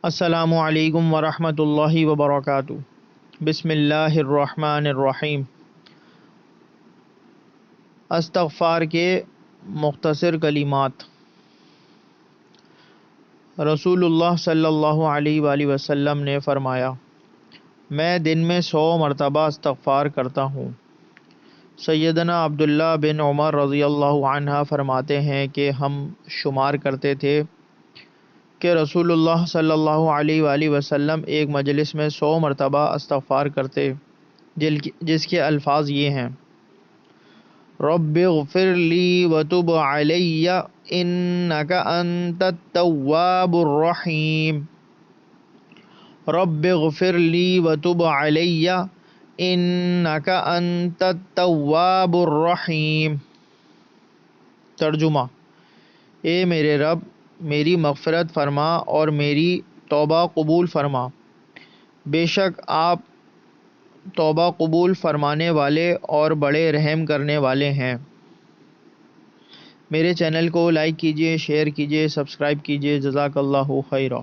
السلام علیکم ورحمۃ اللہ وبرکاتہ۔ بسم اللہ الرحمن الرحیم۔ استغفار کے مختصر کلمات۔ رسول اللہ صلی اللہ علیہ وآلہ وسلم نے فرمایا، میں دن میں 100 مرتبہ استغفار کرتا ہوں۔ سیدنا عبداللہ بن عمر رضی اللہ عنہ فرماتے ہیں کہ ہم شمار کرتے تھے کہ رسول اللہ صلی اللہ علیہ وآلہ وسلم ایک مجلس میں 100 مرتبہ استغفار کرتے، جس کے الفاظ یہ ہیں: رب اغفر لی وتب علی انک انت التواب الرحیم، رب اغفر لی وتب علی انک انت التواب الرحیم۔ ترجمہ: اے میرے رب، میری مغفرت فرما اور میری توبہ قبول فرما، بے شک آپ توبہ قبول فرمانے والے اور بڑے رحم کرنے والے ہیں۔ میرے چینل کو لائک کیجیے، شیئر کیجیے، سبسکرائب کیجیے۔ جزاک اللہ خیرا۔